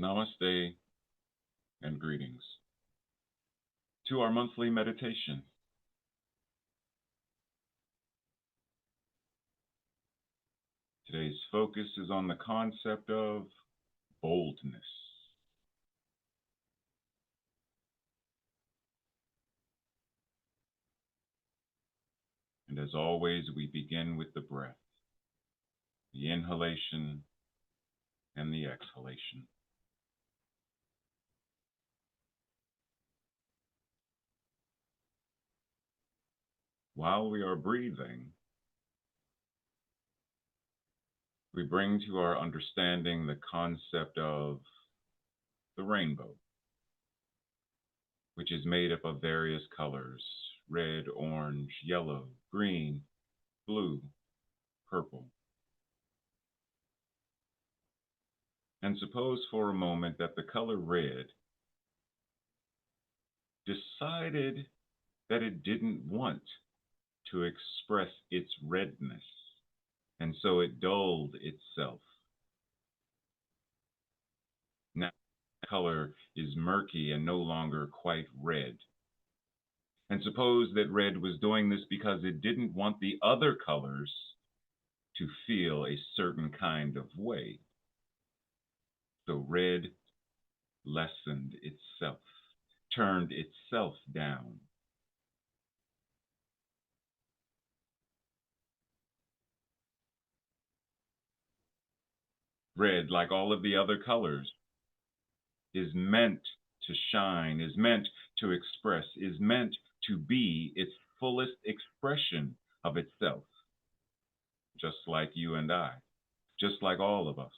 Namaste and greetings to our monthly meditation. Today's focus is on the concept of boldness. And as always, we begin with the breath, the inhalation and the exhalation. While we are breathing, we bring to our understanding the concept of the rainbow, which is made up of various colors: red, orange, yellow, green, blue, purple. And suppose for a moment that the color red decided that it didn't want to express its redness, and so it dulled itself. Now the color is murky and no longer quite red. And suppose that red was doing this because it didn't want the other colors to feel a certain kind of way. So red lessened itself, turned itself down. Red, like all of the other colors, is meant to shine, is meant to express, is meant to be its fullest expression of itself, just like you and I, just like all of us.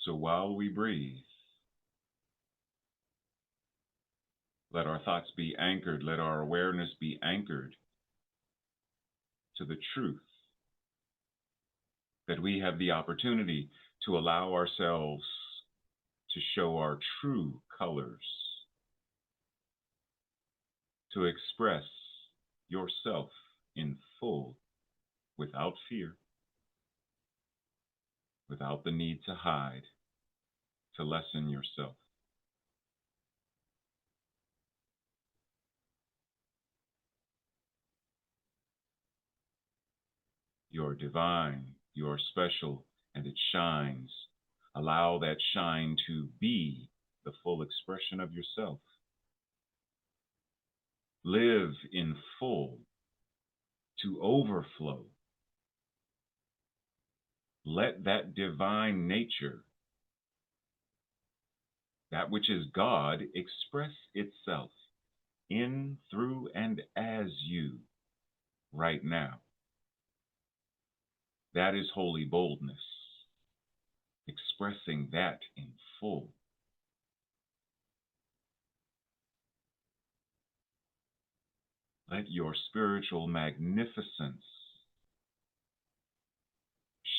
So while we breathe, let our thoughts be anchored, let our awareness be anchored to the truth that we have the opportunity to allow ourselves to show our true colors, to express yourself in full, without fear, without the need to hide, to lessen yourself. You're divine, you're special, and it shines. Allow that shine to be the full expression of yourself. Live in full, to overflow. Let that divine nature, that which is God, express itself in, through, and as you right now. That is holy boldness, expressing that in full. Let your spiritual magnificence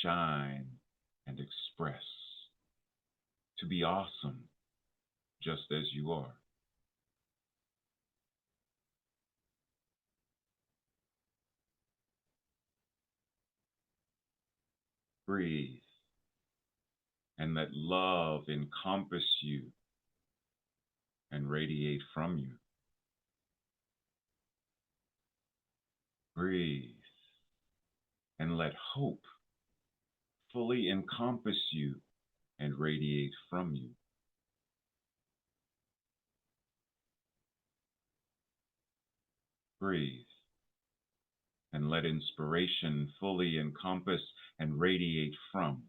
shine and express, to be awesome just as you are. Breathe and let love encompass you and radiate from you. Breathe and let hope fully encompass you and radiate from you. Breathe and let inspiration fully encompass and radiate from.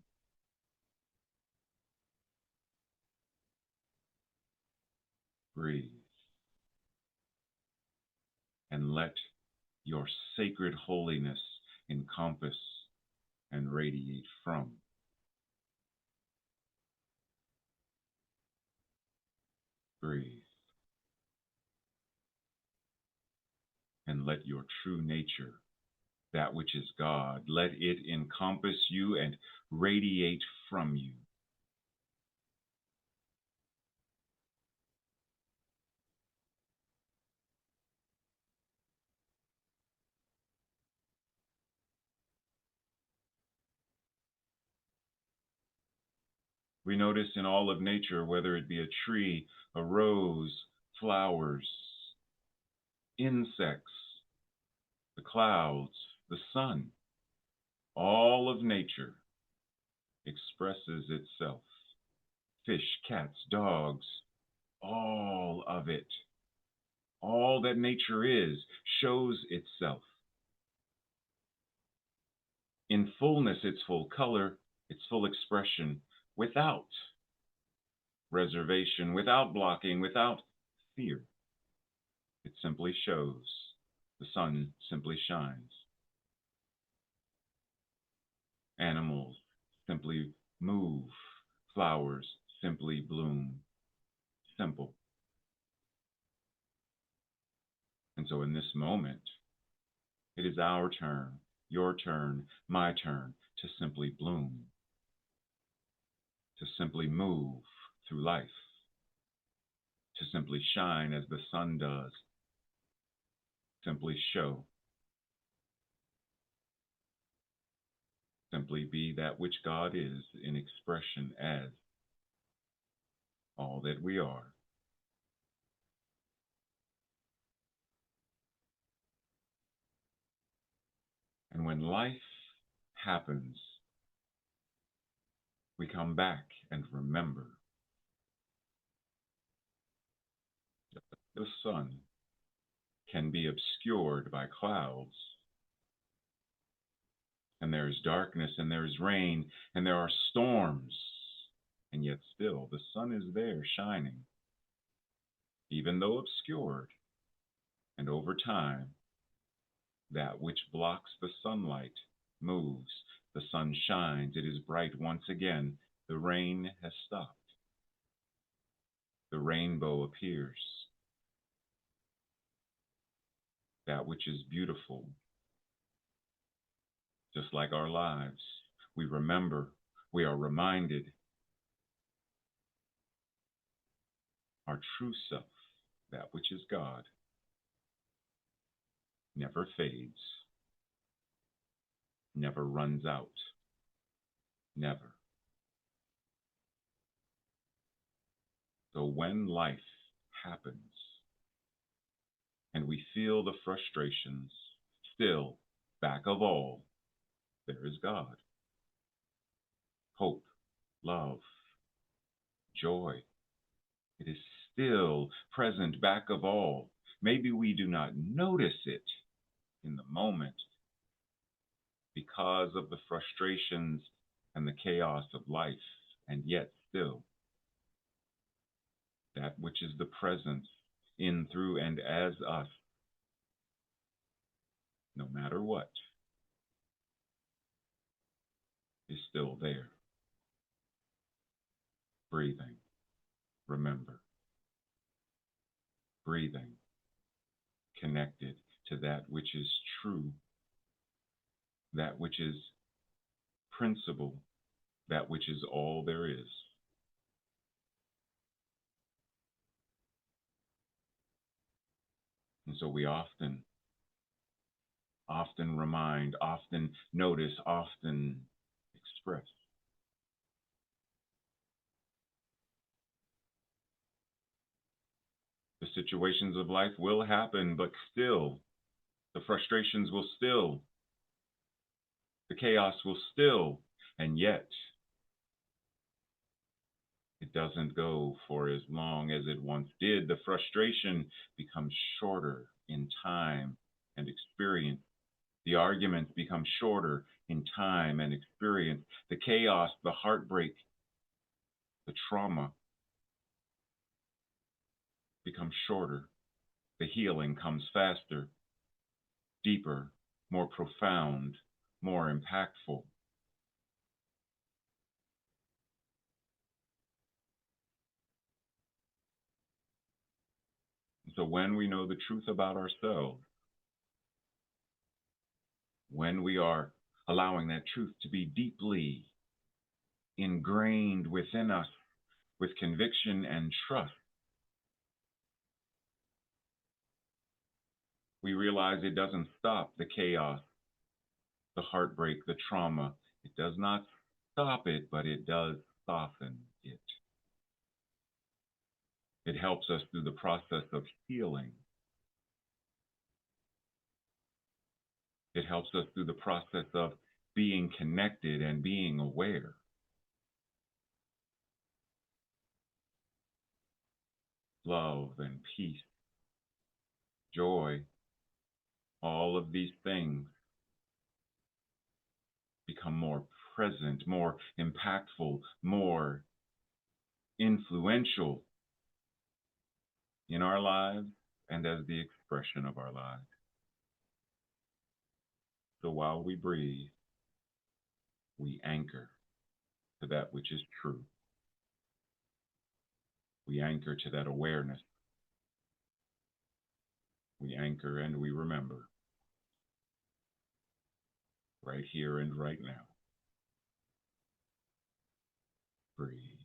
Breathe and let your sacred holiness encompass and radiate from. Breathe and let your true nature, that which is God, let it encompass you and radiate from you. We notice in all of nature, whether it be a tree, a rose, flowers, insects, the clouds, the sun, all of nature expresses itself. Fish, cats, dogs, all of it, all that nature is, shows itself in fullness, its full color, its full expression, without reservation, without blocking, without fear. It simply shows. The sun simply shines. Animals simply move. Flowers simply bloom. Simple. And so in this moment, it is our turn, your turn, my turn to simply bloom, to simply move through life, to simply shine as the sun does, simply show, simply be that which God is in expression as all that we are. And when life happens, we come back and remember that the sun can be obscured by clouds, and there is darkness, and there is rain, and there are storms, and yet still the sun is there shining, even though obscured. And over time, that which blocks the sunlight moves. The sun shines. It is bright once again. The rain has stopped. The rainbow appears. That which is beautiful, just like our lives, we remember, we are reminded. Our true self, that which is God, never fades, never runs out, never. So when life happens and we feel the frustrations, still, back of all, there is God. Hope, love, joy. It is still present back of all. Maybe we do not notice it in the moment because of the frustrations and the chaos of life, and yet still, that which is the presence in, through, and as us, no matter what, is still there. Breathing, remember. Breathing, connected to that which is true, that which is principle, that which is all there is. And so we often remind, often notice, often express. The situations of life will happen, but still, the frustrations will still, the chaos will still, and yet, it doesn't go for as long as it once did. The frustration becomes shorter in time and experience. The arguments become shorter in time and experience. The chaos, the heartbreak, the trauma becomes shorter. The healing comes faster, deeper, more profound, more impactful. So when we know the truth about ourselves, when we are allowing that truth to be deeply ingrained within us with conviction and trust, we realize it doesn't stop the chaos, the heartbreak, the trauma. It does not stop it, but it does soften it. It helps us through the process of healing. It helps us through the process of being connected and being aware. Love and peace, joy, all of these things become more present, more impactful, more influential in our lives and as the expression of our lives. So while we breathe, we anchor to that which is true. We anchor to that awareness. We anchor and we remember right here and right now. Breathe.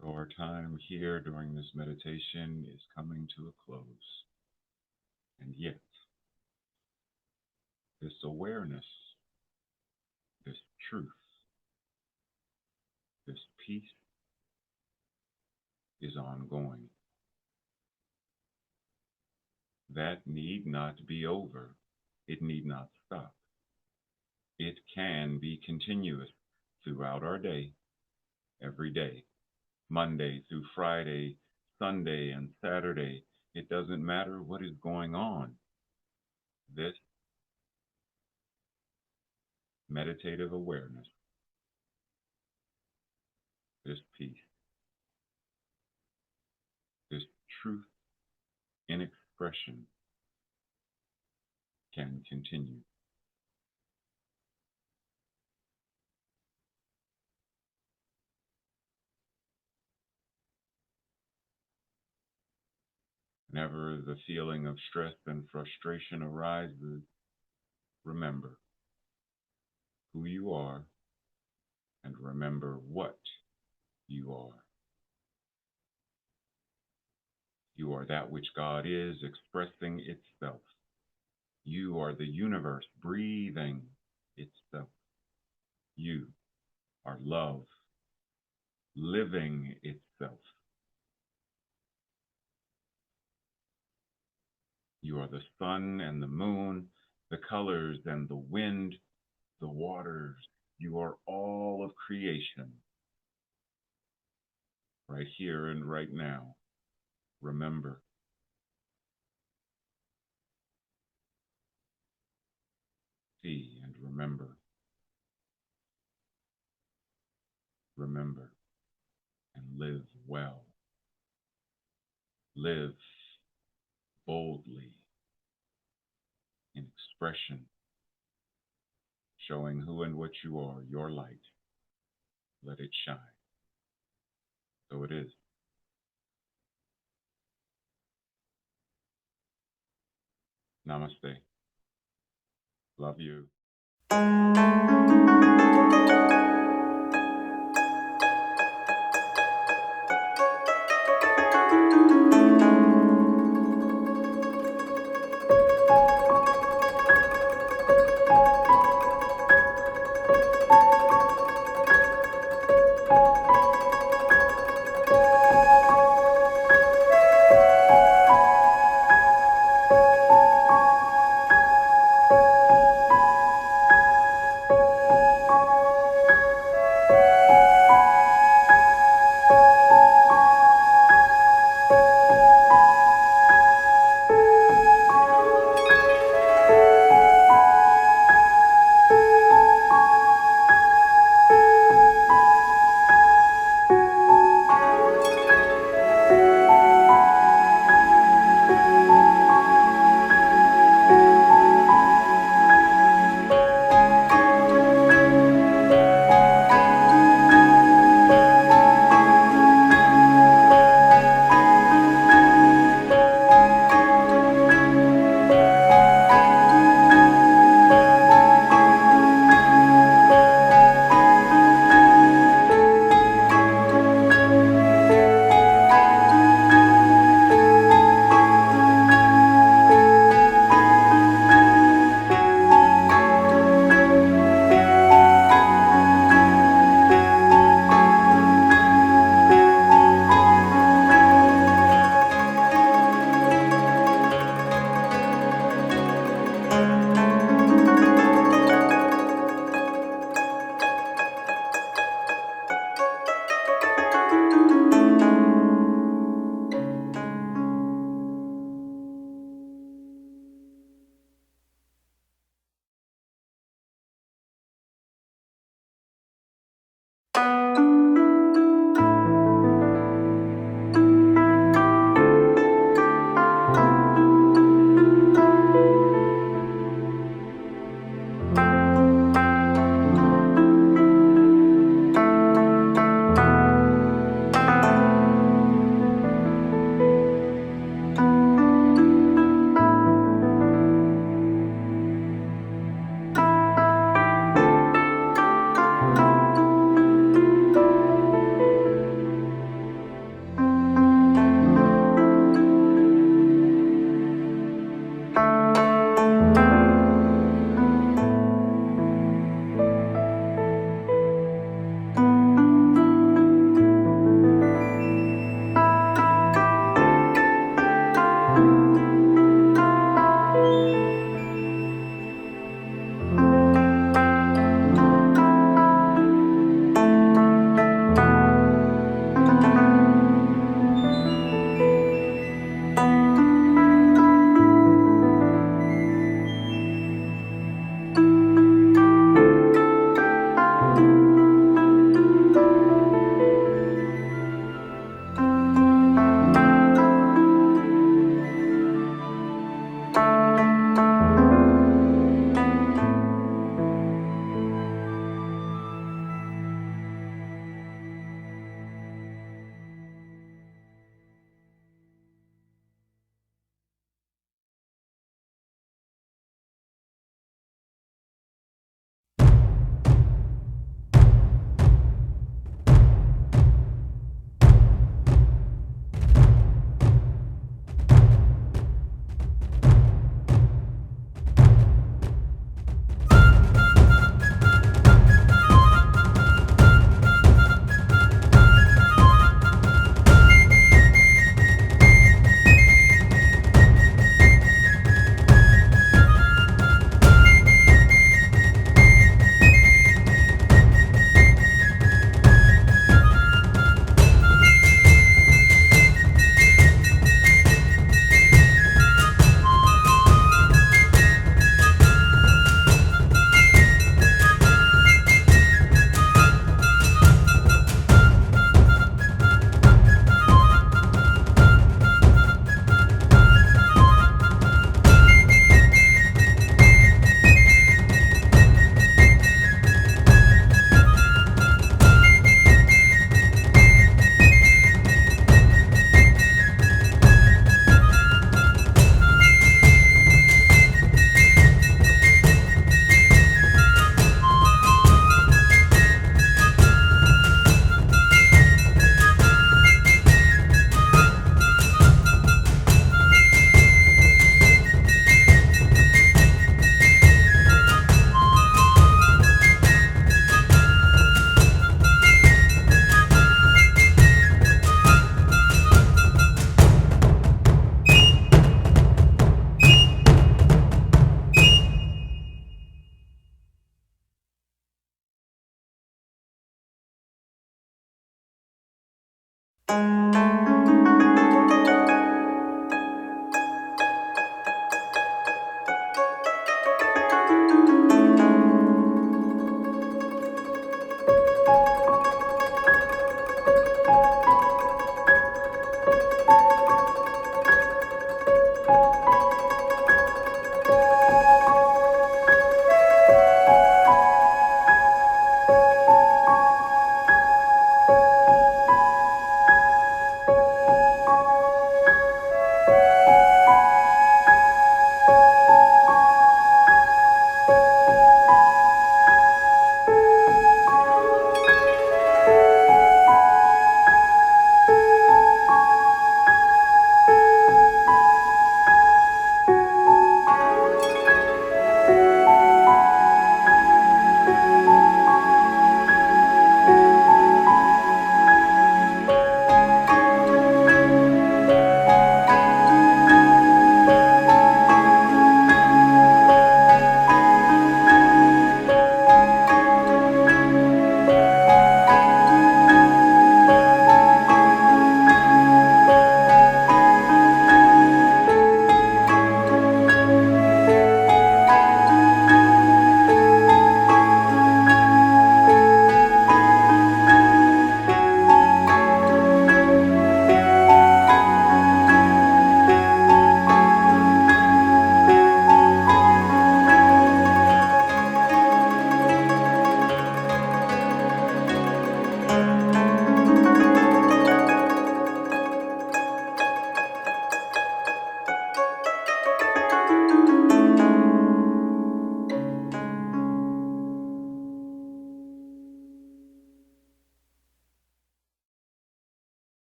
So our time here during this meditation is coming to a close. And yet, this awareness, this truth, this peace is ongoing. That need not be over. It need not stop. It can be continuous throughout our day, every day, Monday through Friday, Sunday and Saturday. It doesn't matter what is going on. This meditative awareness, this peace, this truth in expression can continue. Whenever the feeling of stress and frustration arises, remember who you are and remember what you are. You are that which God is expressing itself. You are the universe breathing itself. You are love living itself. You are the sun and the moon, the colors and the wind, the waters. You are all of creation. Right here and right now. Remember. See and remember. Remember and live well. Live boldly in expression, showing who and what you are, your light. Let it shine. So it is. Namaste. Love you.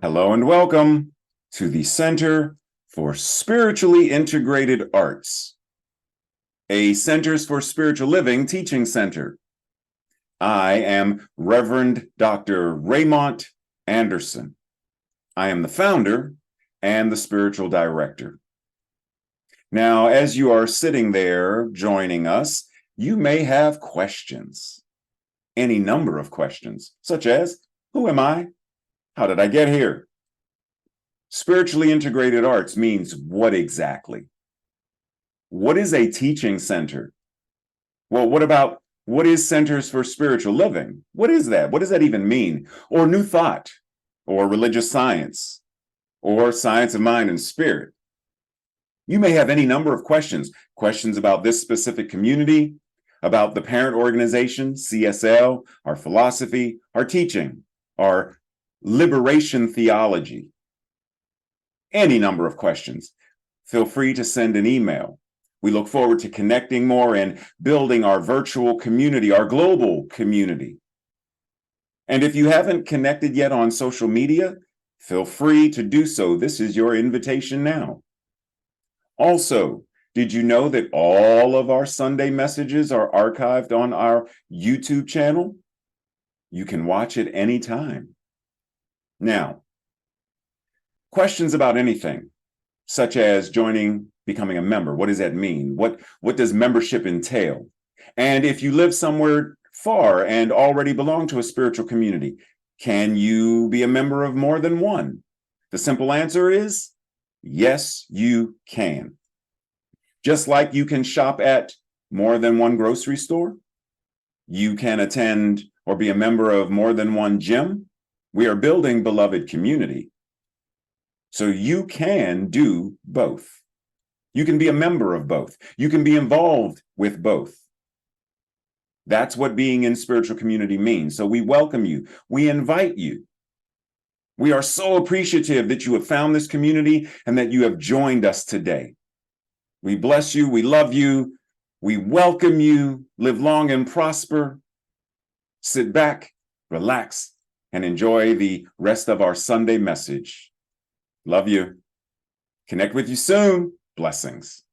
Hello and welcome to the Center for Spiritually Integrated Arts, a Centers for Spiritual Living teaching center. I am Reverend Dr. Raymont Anderson. I am the founder and the spiritual director. Now, as you are sitting there joining us, you may have questions, any number of questions, such as, who am I? How did I get here? Spiritually integrated arts means what exactly? What is a teaching center? Well, what is Centers for Spiritual Living? What is that? What does that even mean? Or New Thought, or religious science, or science of mind and spirit? You may have any number of questions about this specific community, about the parent organization, CSL, our philosophy, our teaching, our liberation theology. Any number of questions. Feel free to send an email. We look forward to connecting more and building our virtual community, our global community. And if you haven't connected yet on social media, feel free to do so. This is your invitation now. Also, did you know that all of our Sunday messages are archived on our YouTube channel? You can watch it anytime. Now, questions about anything, such as becoming a member. What does that mean? What does membership entail? And if you live somewhere far and already belong to a spiritual community, can you be a member of more than one? The simple answer is yes, you can. Just like you can shop at more than one grocery store, you can attend or be a member of more than one gym. We are building beloved community. So you can do both. You can be a member of both. You can be involved with both. That's what being in spiritual community means. So we welcome you. We invite you. We are so appreciative that you have found this community and that you have joined us today. We bless you. We love you. We welcome you. Live long and prosper. Sit back, relax, and enjoy the rest of our Sunday message. Love you. Connect with you soon. Blessings.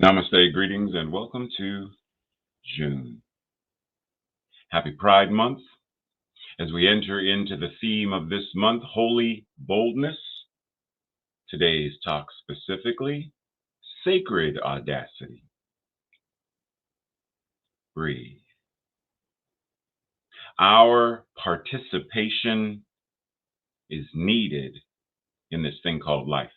Namaste, greetings, and welcome to June. Happy Pride Month. As we enter into the theme of this month, Holy Boldness, today's talk specifically, Sacred Audacity. Breathe. Our participation is needed in this thing called life.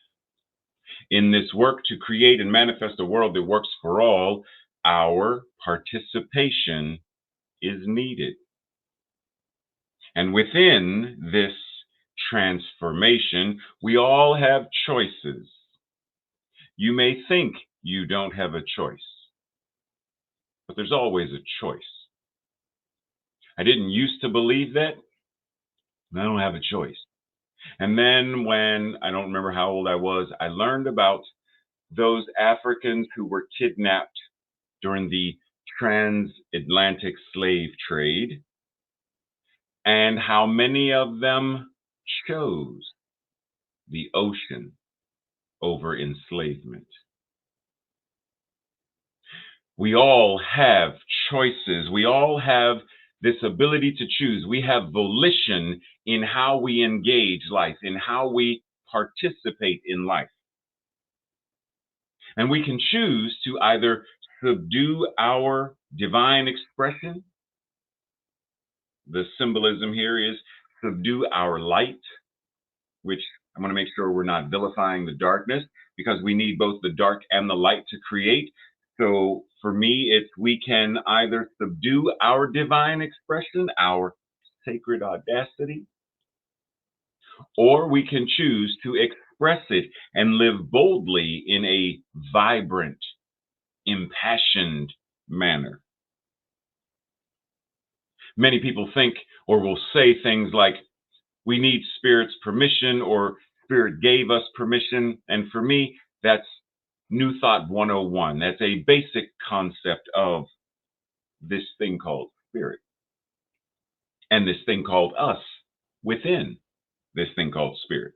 In this work to create and manifest a world that works for all, our participation is needed. And within this transformation, we all have choices. You may think you don't have a choice, but there's always a choice. I didn't used to believe that. I don't have a choice. And then when I don't remember how old I was, I learned about those Africans who were kidnapped during the transatlantic slave trade and how many of them chose the ocean over enslavement. We all have choices. We all have this ability to choose. We have volition in how we engage life, in how we participate in life. And we can choose to either subdue our divine expression. The symbolism here is subdue our light, which I want to make sure we're not vilifying the darkness, because we need both the dark and the light to create. So for me, it's we can either subdue our divine expression, our sacred audacity, or we can choose to express it and live boldly in a vibrant, impassioned manner. Many people think or will say things like, we need Spirit's permission, or Spirit gave us permission. And for me, that's New Thought 101. That's a basic concept of this thing called Spirit and this thing called us within this thing called Spirit.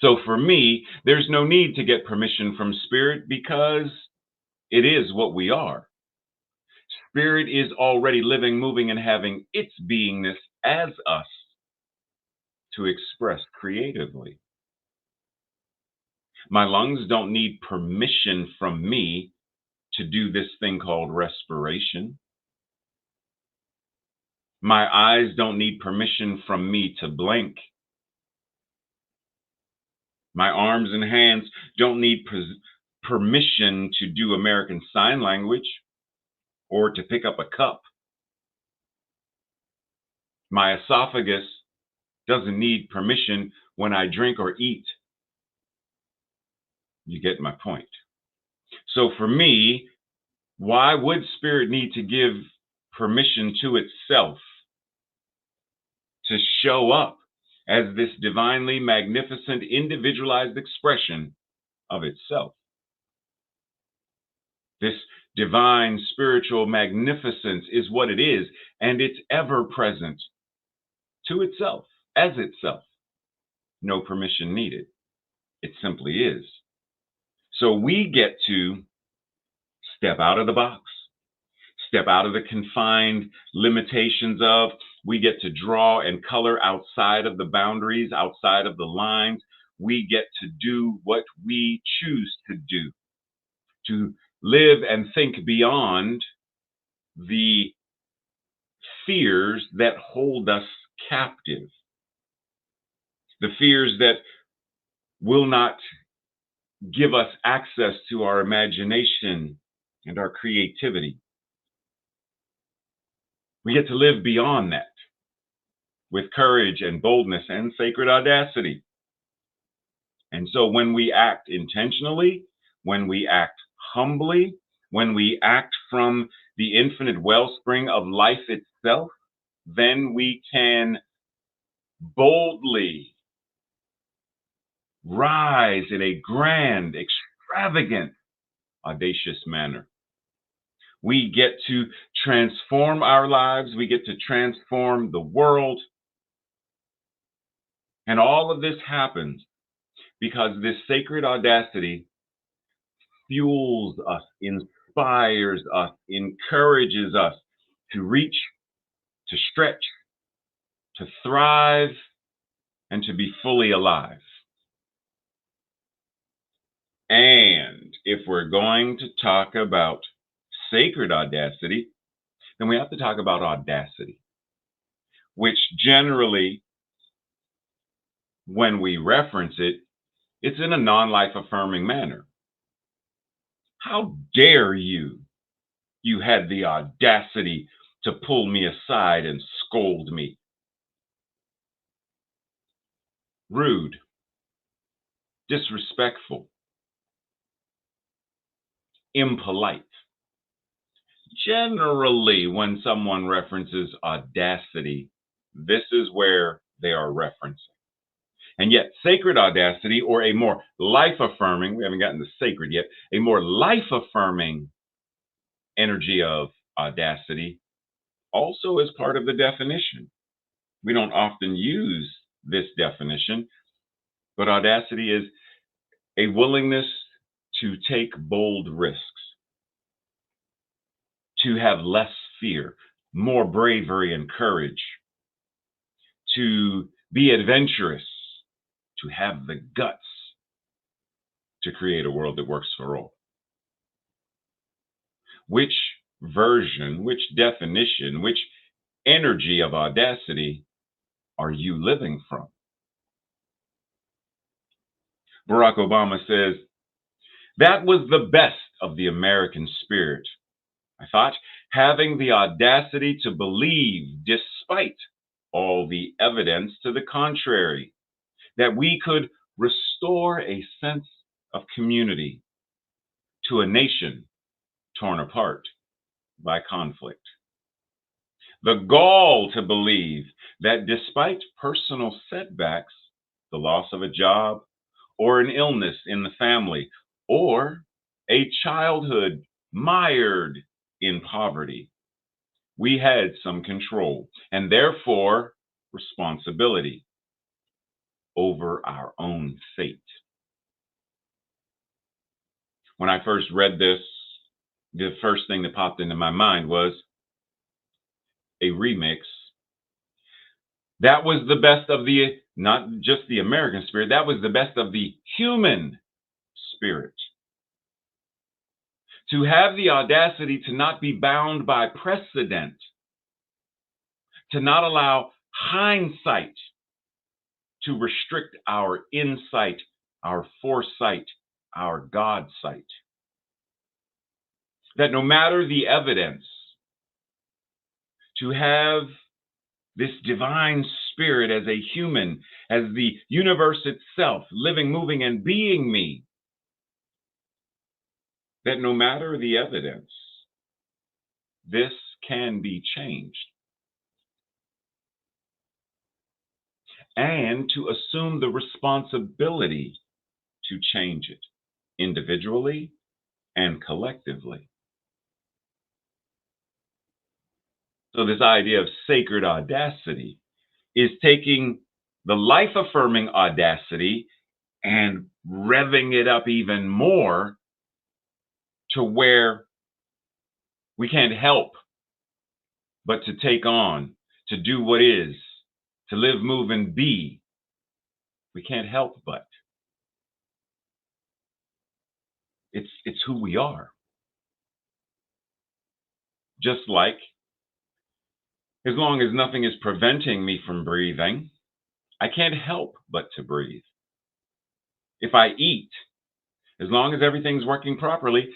So for me, there's no need to get permission from Spirit because it is what we are. Spirit is already living, moving, and having its beingness as us to express creatively. My lungs don't need permission from me to do this thing called respiration. My eyes don't need permission from me to blink. My arms and hands don't need permission to do American Sign Language or to pick up a cup. My esophagus doesn't need permission when I drink or eat. You get my point. So for me, why would Spirit need to give permission to itself to show up as this divinely magnificent, individualized expression of itself? This divine spiritual magnificence is what it is, and it's ever present to itself, as itself. No permission needed. It simply is. So we get to step out of the box, step out of the confined limitations of, we get to draw and color outside of the boundaries, outside of the lines. We get to do what we choose to do, to live and think beyond the fears that hold us captive, the fears that will not give us access to our imagination and our creativity. We get to live beyond that with courage and boldness and sacred audacity. And so when we act intentionally, when we act humbly, when we act from the infinite wellspring of life itself, then we can boldly rise in a grand, extravagant, audacious manner. We get to transform our lives. We get to transform the world. And all of this happens because this sacred audacity fuels us, inspires us, encourages us to reach, to stretch, to thrive, and to be fully alive. And if we're going to talk about sacred audacity, then we have to talk about audacity, which generally, when we reference it, it's in a non life affirming manner. How dare you? You had the audacity to pull me aside and scold me. Rude, disrespectful, impolite. Generally, when someone references audacity, this is where they are referencing. And yet, sacred audacity, or a more life affirming, we haven't gotten to sacred yet, a more life affirming energy of audacity also is part of the definition. We don't often use this definition, but audacity is a willingness to take bold risks, to have less fear, more bravery and courage, to be adventurous, to have the guts to create a world that works for all. Which version, which definition, which energy of audacity are you living from? Barack Obama says, that was the best of the American spirit. I thought, having the audacity to believe, despite all the evidence to the contrary, that we could restore a sense of community to a nation torn apart by conflict. The gall to believe that despite personal setbacks, the loss of a job, or an illness in the family, or a childhood mired in poverty, we had some control and therefore responsibility over our own fate. When I first read this, the first thing that popped into my mind was a remix. That was the best of the, not just the American spirit, that was the best of the human spirit. To have the audacity to not be bound by precedent, to not allow hindsight to restrict our insight, our foresight, our God sight. That no matter the evidence, to have this divine spirit as a human, as the universe itself, living, moving, and being me, that no matter the evidence, this can be changed. And to assume the responsibility to change it individually and collectively. So this idea of sacred audacity is taking the life-affirming audacity and revving it up even more to where we can't help but to take on, to do what is, to live, move, and be. We can't help but. It's who we are. Just like, as long as nothing is preventing me from breathing, I can't help but to breathe. If I eat, as long as everything's working properly,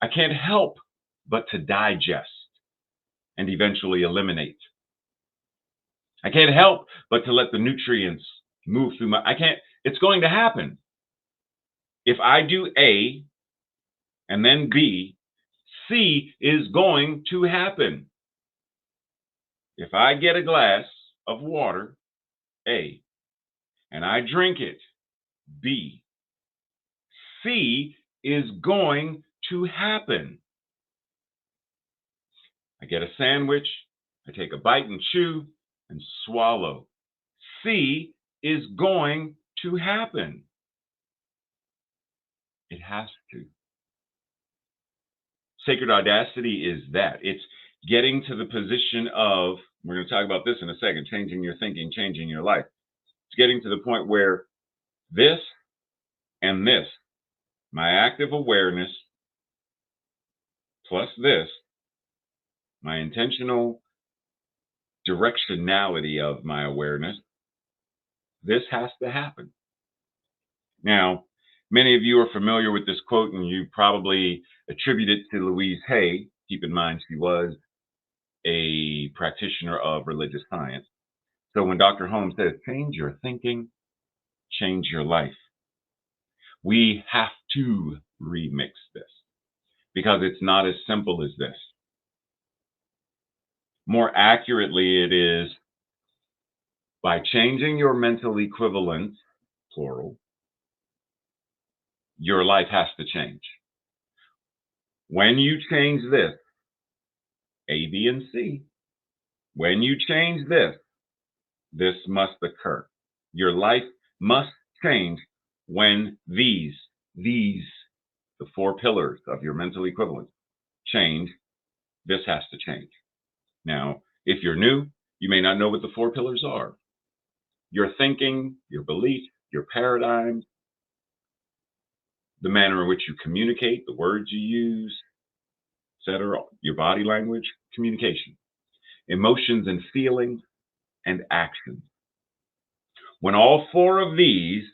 I can't help but to digest and eventually eliminate. I can't help but to let the nutrients move through it's going to happen. If I do A and then B, C is going to happen. If I get a glass of water, A, and I drink it, B, C is going to happen. I get a sandwich, I take a bite and chew and swallow. C is going to happen. It has to. Sacred audacity is that. It's getting to the position of, we're going to talk about this in a second, changing your thinking, changing your life. It's getting to the point where this and this, my active awareness, plus this, my intentional directionality of my awareness, this has to happen. Now, many of you are familiar with this quote, and you probably attribute it to Louise Hay. Keep in mind, she was a practitioner of religious science. So when Dr. Holmes says, change your thinking, change your life, we have to remix this because it's not as simple as this. More accurately, it is by changing your mental equivalent, plural, your life has to change. When you change this, A, B, and C, when you change this, this must occur. Your life must change when these, the four pillars of your mental equivalent change. This has to change. Now, if you're new, you may not know what the four pillars are. Your thinking, your belief, your paradigm, the manner in which you communicate, the words you use, etc., your body language, communication, emotions and feelings, and actions. When all four of these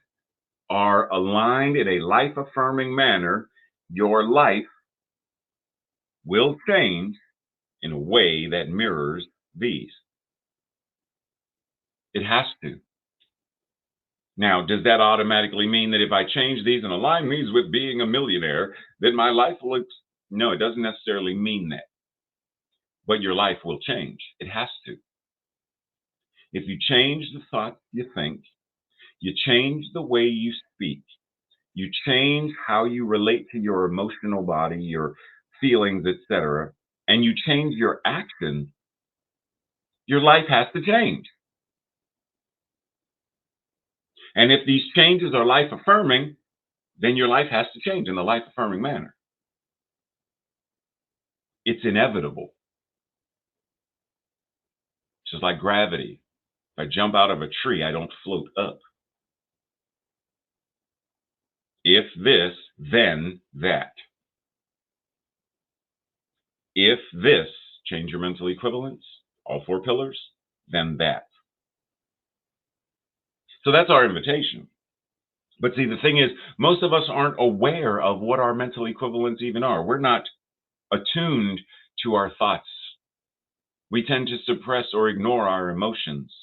are aligned in a life-affirming manner, your life will change in a way that mirrors these. It has to. Now, does that automatically mean that if I change these and align these with being a millionaire, that my life will? No, it doesn't necessarily mean that. But your life will change. It has to. If you change the thoughts you think, you change the way you speak, you change how you relate to your emotional body, your feelings, etc., and you change your actions, your life has to change. And if these changes are life affirming, then your life has to change in a life affirming manner. It's inevitable. It's just like gravity. If I jump out of a tree, I don't float up. If this, then that. If this, change your mental equivalents, all four pillars, then that. So that's our invitation. But see, the thing is, most of us aren't aware of what our mental equivalents even are. We're not attuned to our thoughts. We tend to suppress or ignore our emotions.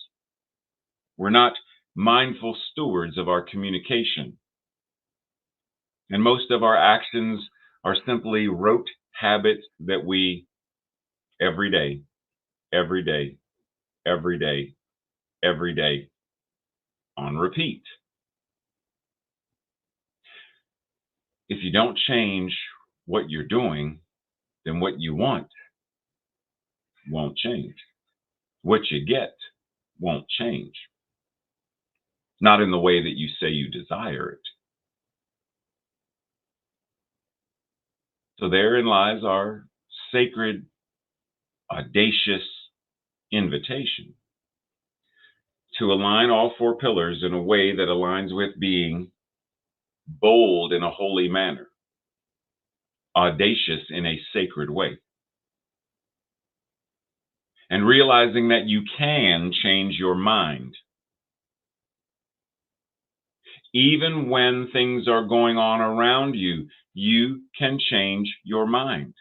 We're not mindful stewards of our communication. And most of our actions are simply rote habits that we, every day, every day, every day, every day, on repeat. If you don't change what you're doing, then what you want won't change. What you get won't change. Not in the way that you say you desire it. So therein lies our sacred, audacious invitation to align all four pillars in a way that aligns with being bold in a holy manner, audacious in a sacred way, and realizing that you can change your mind. Even when things are going on around you, you can change your mind.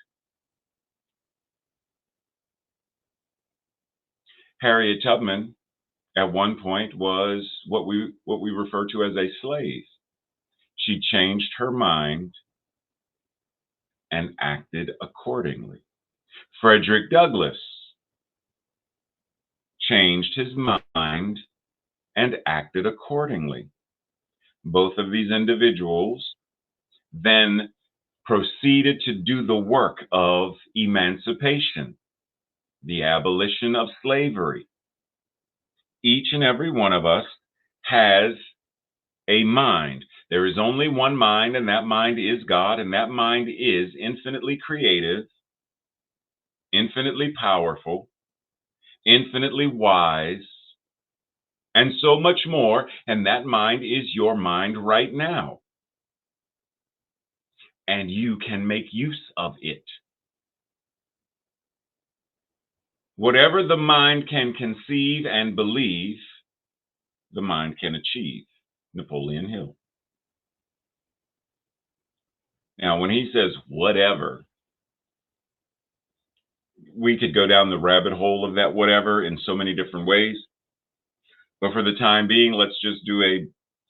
Harriet Tubman, at one point, was what we refer to as a slave. She changed her mind and acted accordingly. Frederick Douglass changed his mind and acted accordingly. Both of these individuals then proceeded to do the work of emancipation, the abolition of slavery. Each and every one of us has a mind. There is only one mind, and that mind is God, and that mind is infinitely creative, infinitely powerful, infinitely wise, and so much more. And that mind is your mind right now. And you can make use of it. Whatever the mind can conceive and believe, the mind can achieve. Napoleon Hill. Now, when he says whatever, we could go down the rabbit hole of that whatever in so many different ways. But for the time being, let's just do a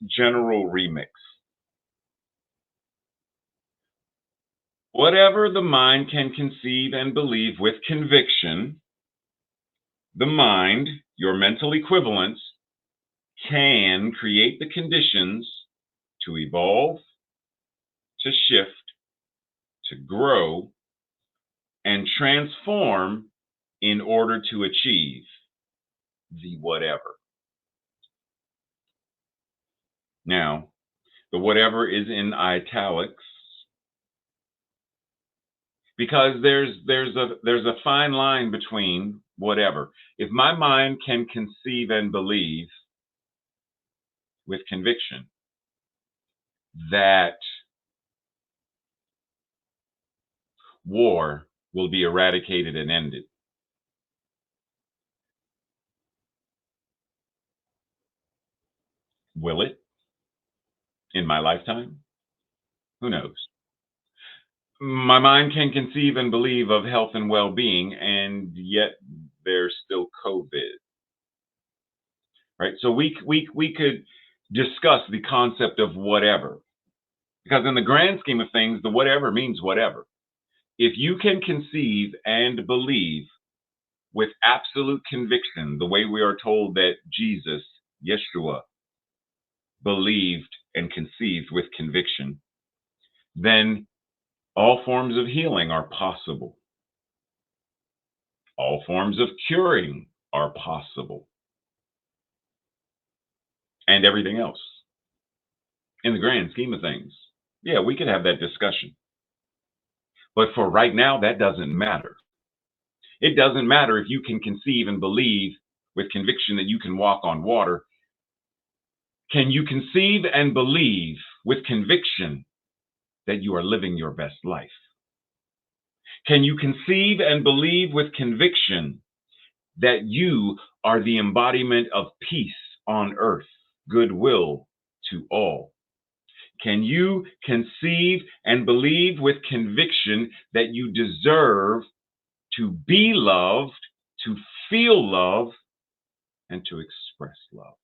general remix. Whatever the mind can conceive and believe with conviction, the mind, your mental equivalence, can create the conditions to evolve, to shift, to grow, and transform in order to achieve the whatever. Now, the whatever is in italics because there's a fine line between whatever. If my mind can conceive and believe with conviction that war will be eradicated and ended, will it in my lifetime? Who knows? My mind can conceive and believe of health and well-being, and yet there's still COVID, right? So we could discuss the concept of whatever, because in the grand scheme of things, the whatever means whatever. If you can conceive and believe with absolute conviction, the way we are told that Jesus, Yeshua, believed and conceived with conviction, then all forms of healing are possible. All forms of curing are possible. And everything else. In the grand scheme of things, yeah, we could have that discussion. But for right now, that doesn't matter. It doesn't matter if you can conceive and believe with conviction that you can walk on water. Can you conceive and believe with conviction that you are living your best life? Can you conceive and believe with conviction that you are the embodiment of peace on earth, goodwill to all? Can you conceive and believe with conviction that you deserve to be loved, to feel love, and to express love?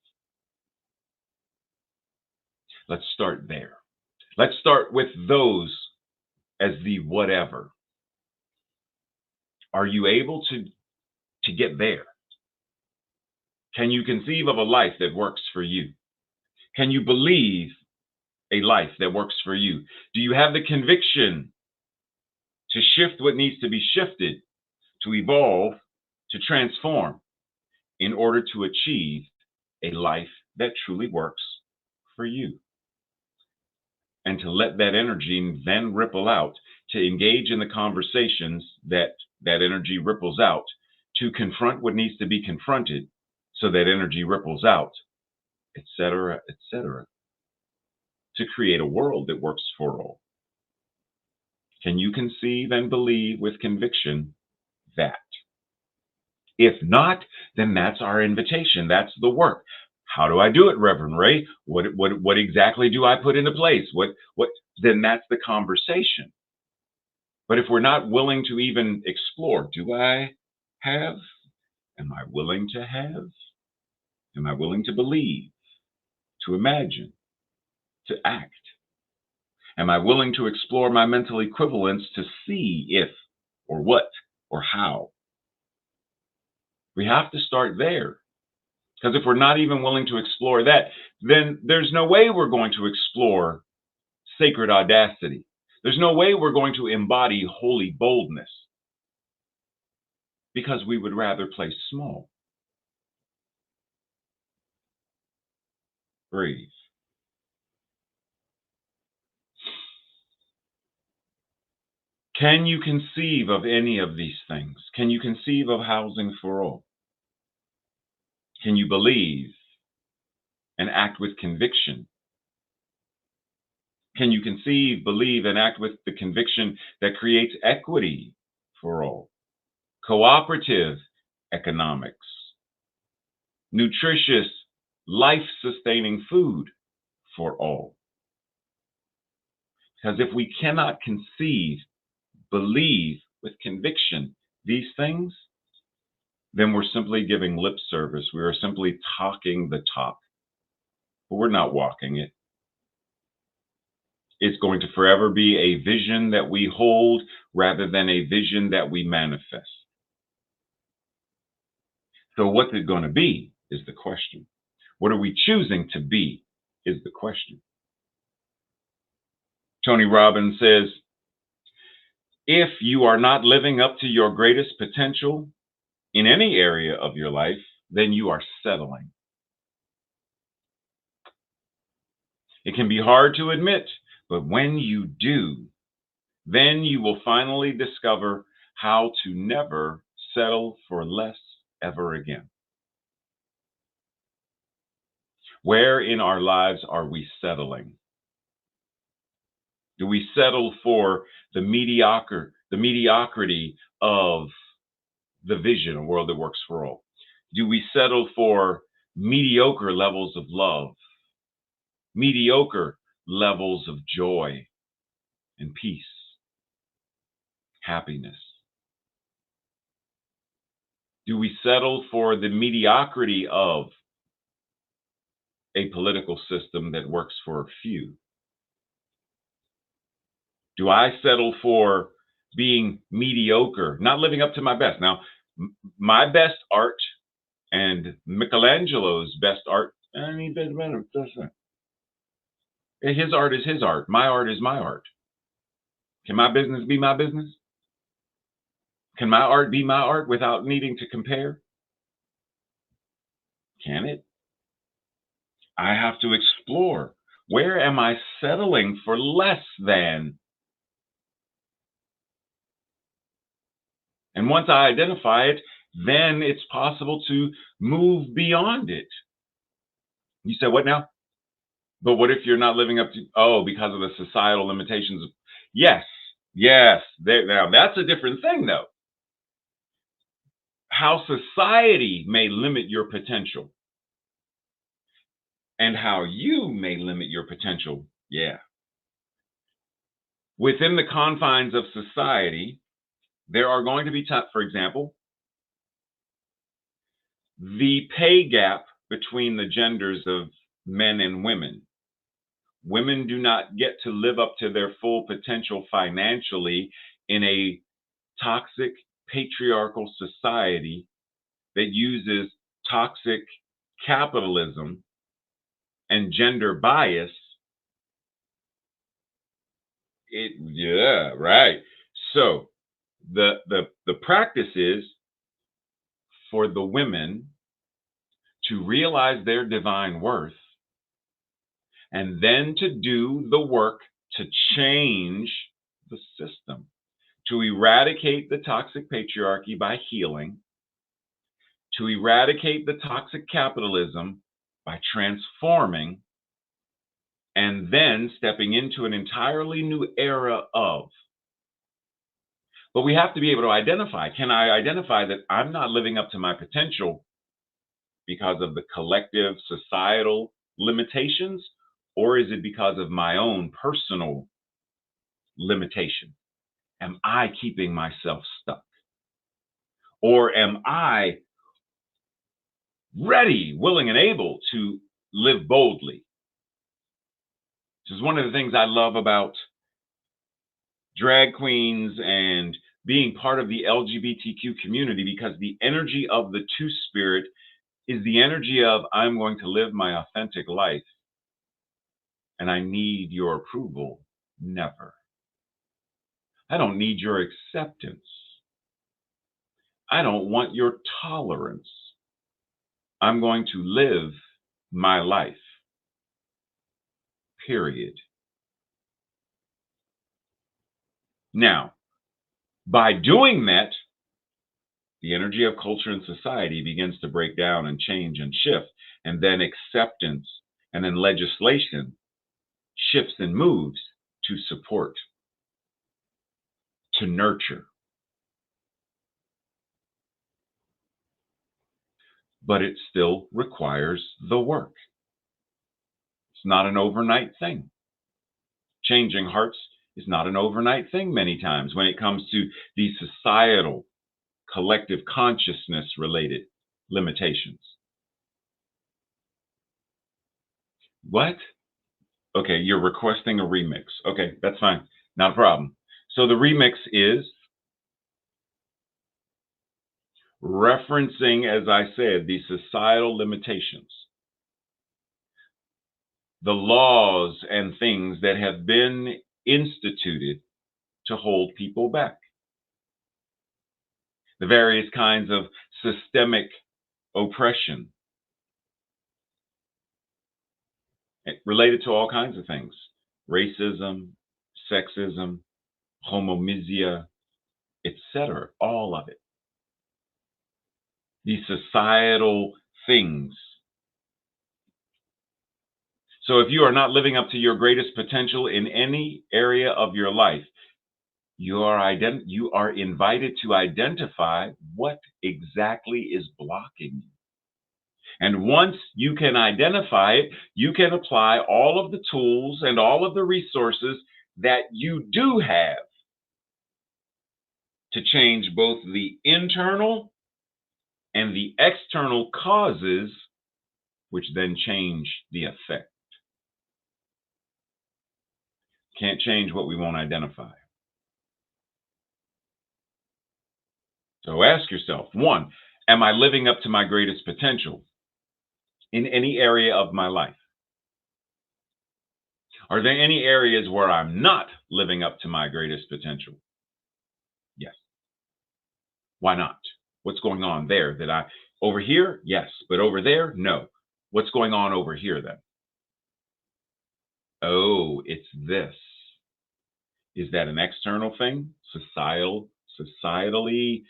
Let's start there. Let's start with those as the whatever. Are you able to get there? Can you conceive of a life that works for you? Can you believe a life that works for you? Do you have the conviction to shift what needs to be shifted, to evolve, to transform in order to achieve a life that truly works for you? And to let that energy then ripple out, to engage in the conversations that that energy ripples out, to confront what needs to be confronted so that energy ripples out, etc., etc., to create a world that works for all. Can you conceive and believe with conviction that? If not, then that's our invitation. That's the work. How do I do it, Reverend Ray? What exactly do I put into place? What then that's the conversation. But if we're not willing to even explore, do I have? Am I willing to have? Am I willing to believe, to imagine, to act? Am I willing to explore my mental equivalence to see if, or what, or how? We have to start there. Because if we're not even willing to explore that, then there's no way we're going to explore sacred audacity. There's no way we're going to embody holy boldness. Because we would rather play small. Breathe. Can you conceive of any of these things? Can you conceive of housing for all? Can you believe and act with conviction? Can you conceive, believe, and act with the conviction that creates equity for all? Cooperative economics, nutritious, life-sustaining food for all. Because if we cannot conceive, believe with conviction these things, then we're simply giving lip service. We are simply talking the talk, but we're not walking it. It's going to forever be a vision that we hold rather than a vision that we manifest. So what's it going to be is the question. What are we choosing to be is the question. Tony Robbins says, if you are not living up to your greatest potential in any area of your life, then you are settling. It can be hard to admit, but when you do, then you will finally discover how to never settle for less ever again. Where in our lives are we settling? Do we settle for the mediocrity of the vision, a world that works for all? Do we settle for mediocre levels of love, mediocre levels of joy and peace, happiness? Do we settle for the mediocrity of a political system that works for a few? Do I settle for being mediocre, not living up to my best? Now, my best art and Michelangelo's best art, his art is his art. My art is my art. Can my business be my business? Can my art be my art without needing to compare? Can it? I have to explore. Where am I settling for less than? And once I identify it, then it's possible to move beyond it. You say, what now? But what if you're not living up to, because of the societal limitations? Yes. Now, that's a different thing, though. How society may limit your potential and how you may limit your potential, yeah. Within the confines of society, there are going to be, for example, the pay gap between the genders of men and women. Women do not get to live up to their full potential financially in a toxic patriarchal society that uses toxic capitalism and gender bias. Right. So the practice is for the women to realize their divine worth and then to do the work to change the system, to eradicate the toxic patriarchy by healing, to eradicate the toxic capitalism by transforming, and then stepping into an entirely new era of. But we have to be able to identify. Can I identify that I'm not living up to my potential because of the collective societal limitations, or is it because of my own personal limitation? Am I keeping myself stuck? Or am I ready, willing, and able to live boldly? This is one of the things I love about drag queens and being part of the LGBTQ community, because the energy of the Two-Spirit is the energy of, I'm going to live my authentic life, and I need your approval. Never. I don't need your acceptance. I don't want your tolerance. I'm going to live my life. Period. Now, By doing that, the energy of culture and society begins to break down and change and shift, and then acceptance and then legislation shifts and moves to support, to nurture. But it still requires the work. It's not an overnight thing. Changing hearts is not an overnight thing many times when it comes to these societal, collective consciousness related limitations. What? Okay, you're requesting a remix. Okay, that's fine. Not a problem. So the remix is referencing, as I said, the societal limitations, the laws and things that have been instituted to hold people back, the various kinds of systemic oppression related to all kinds of things: racism, sexism, homomisia, etc. All of it. These societal things. So if you are not living up to your greatest potential in any area of your life, you are invited to identify what exactly is blocking you. And once you can identify it, you can apply all of the tools and all of the resources that you do have to change both the internal and the external causes, which then change the effect. Can't change what we won't identify. So ask yourself, one, am I living up to my greatest potential in any area of my life? Are there any areas where I'm not living up to my greatest potential? Yes. Why not? What's going on there over here? Yes, but over there? No. What's going on over here then? Oh, it's this. Is that an external thing? Societally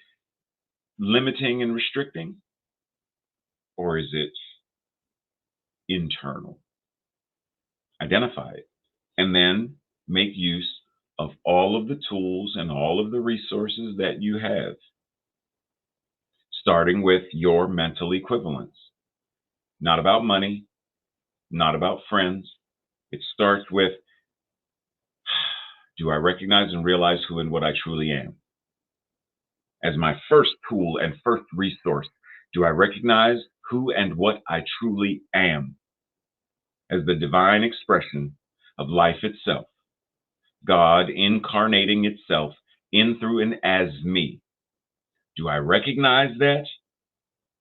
limiting and restricting? Or is it internal? Identify it and then make use of all of the tools and all of the resources that you have, starting with your mental equivalence. Not about money, not about friends. It starts with, do I recognize and realize who and what I truly am? As my first tool and first resource, do I recognize who and what I truly am as the divine expression of life itself, God incarnating itself in, through, and as me? Do I recognize that?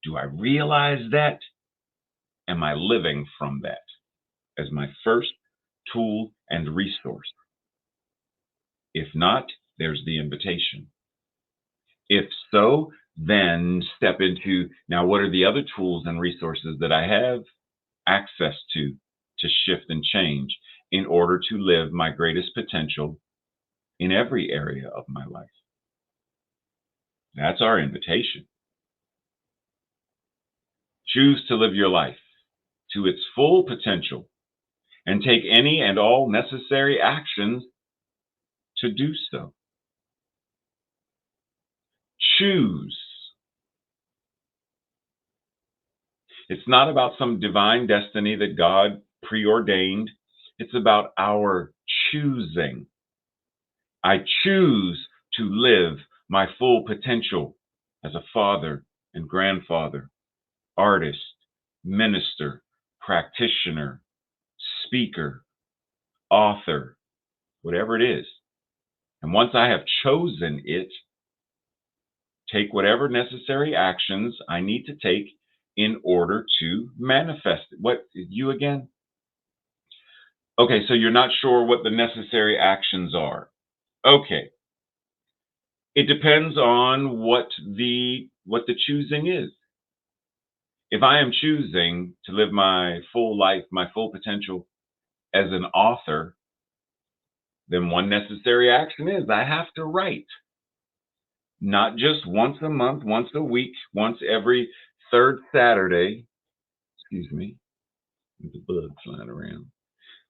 Do I realize that? Am I living from that as my first tool and resource? If not, there's the invitation. If so, then step into, now what are the other tools and resources that I have access to shift and change in order to live my greatest potential in every area of my life? That's our invitation. Choose to live your life to its full potential and take any and all necessary actions to do so. Choose. It's not about some divine destiny that God preordained. It's about our choosing. I choose to live my full potential as a father and grandfather, artist, minister, practitioner, speaker, author, whatever it is. And once I have chosen it, take whatever necessary actions I need to take in order to manifest it. What, you again? Okay, so you're not sure what the necessary actions are. Okay. It depends on what the choosing is. If I am choosing to live my full life, my full potential as an author, then one necessary action is I have to write. not just once a month, once a week, once every third Saturday. Excuse me, the bug flying around.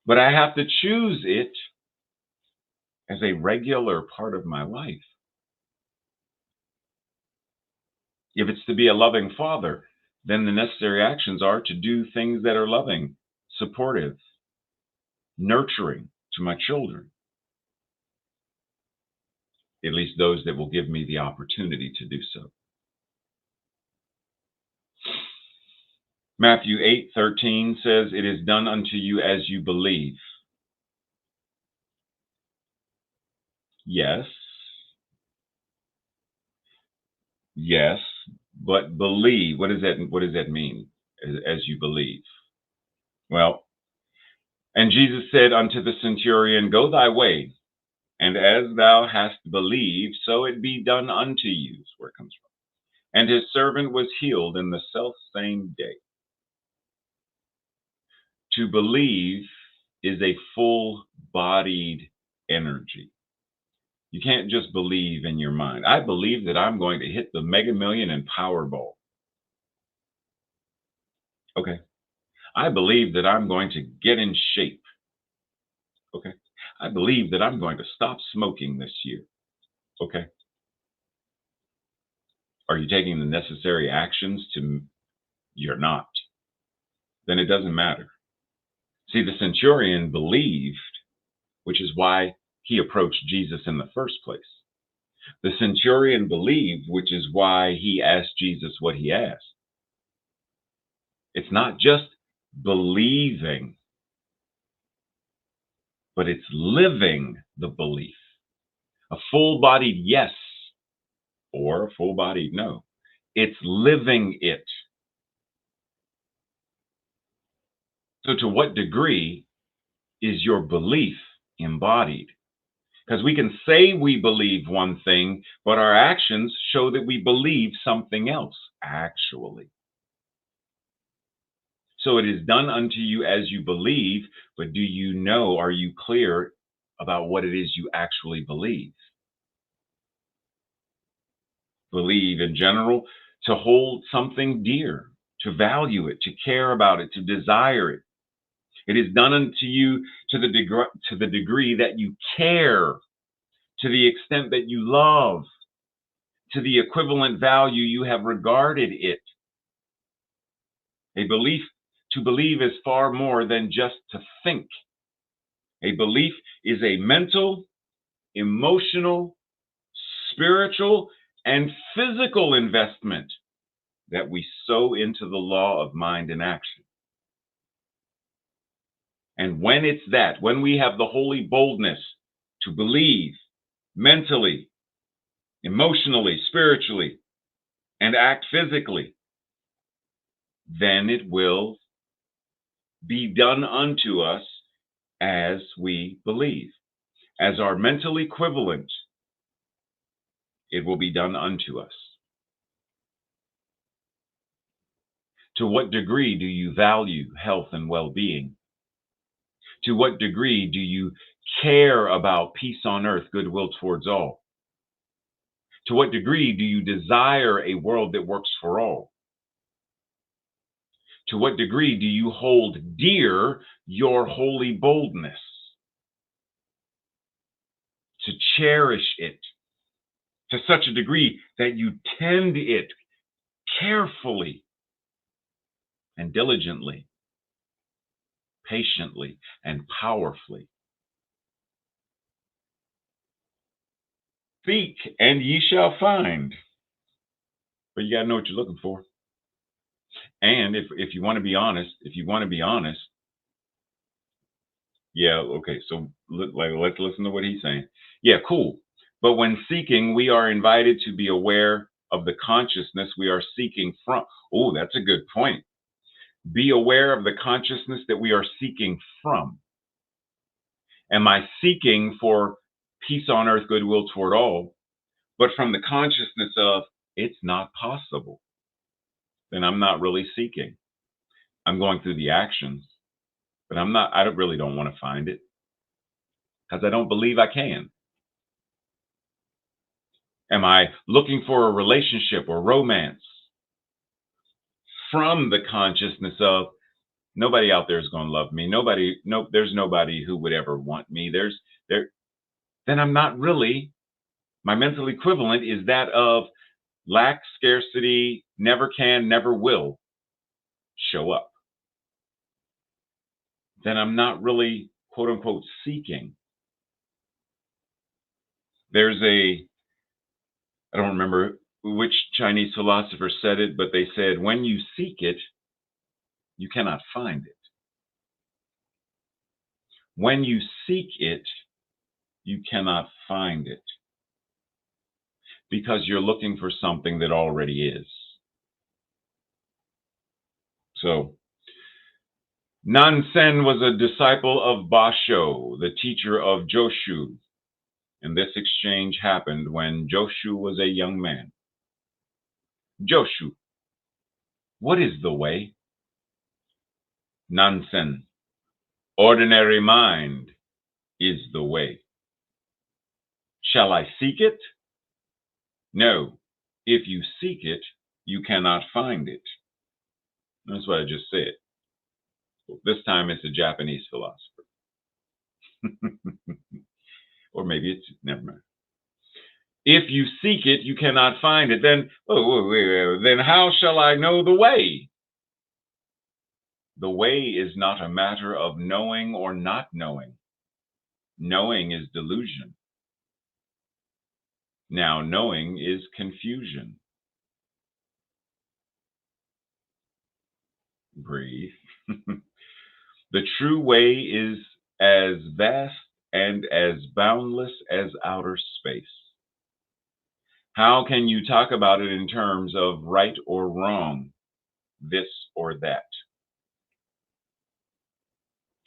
But I have to choose it as a regular part of my life. If it's to be a loving father, then the necessary actions are to do things that are loving, supportive, nurturing to my children, at least those that will give me the opportunity to do so. Matthew 8:13 says, "It is done unto you as you believe." Yes, yes, but believe. What does that mean? As you believe. Well, and Jesus said unto the centurion, "Go thy way, and as thou hast believed, so it be done unto you." Is where it comes from. And his servant was healed in the self same day. To believe is a full bodied energy. You can't just believe in your mind. I believe that I'm going to hit the Mega Million and Powerball. Okay. I believe that I'm going to get in shape. Okay. I believe that I'm going to stop smoking this year. Okay. Are you taking the necessary actions to? You're not. Then it doesn't matter. See, the centurion believed, which is why he approached Jesus in the first place. The centurion believed, which is why he asked Jesus what he asked. It's not just believing, but it's living the belief. A full-bodied yes or a full-bodied no. It's living it. So to what degree is your belief embodied? Because we can say we believe one thing, but our actions show that we believe something else, actually. So it is done unto you as you believe, but do you know, are you clear about what it is you actually believe? Believe in general, to hold something dear, to value it, to care about it, to desire it. It is done unto you to the degree that you care, to the extent that you love, to the equivalent value you have regarded it. To believe is far more than just to think. A belief is a mental, emotional, spiritual, and physical investment that we sow into the law of mind and action. And when when we have the holy boldness to believe mentally, emotionally, spiritually, and act physically, then it will be done unto us as we believe. As our mental equivalent, it will be done unto us. To what degree do you value health and well-being? To what degree do you care about peace on earth, goodwill towards all? To what degree do you desire a world that works for all? To what degree do you hold dear your holy boldness? To cherish it to such a degree that you tend it carefully and diligently, patiently and powerfully. Seek and ye shall find. But you got to know what you're looking for. And if you want to be honest, yeah, okay. So let's listen to what he's saying. Yeah, cool. But when seeking, we are invited to be aware of the consciousness we are seeking from. Oh, that's a good point. Be aware of the consciousness that we are seeking from. Am I seeking for peace on earth, goodwill toward all, but from the consciousness of it's not possible? Then I'm not really seeking. I'm going through the actions, but I really don't want to find it because I don't believe I can. Am I looking for a relationship or romance from the consciousness of nobody out there is going to love me? There's nobody who would ever want me. Then I'm not really, my mental equivalent is that of lack, scarcity, never can, never will show up. Then I'm not really, quote unquote, seeking. I don't remember which Chinese philosopher said it, but they said, when you seek it, you cannot find it. When you seek it, you cannot find it because you're looking for something that already is. So, Nansen was a disciple of Basho, the teacher of Joshu, and this exchange happened when Joshu was a young man. Joshu, what is the way? Nansen, ordinary mind is the way. Shall I seek it? No. If you seek it, you cannot find it. That's what I just said. This time it's a Japanese philosopher. Or maybe it's, never mind. If you seek it, you cannot find it. Then how shall I know the way? The way is not a matter of knowing or not knowing. Knowing is delusion. Now, knowing is confusion. Breathe. The true way is as vast and as boundless as outer space. How can you talk about it in terms of right or wrong, this or that?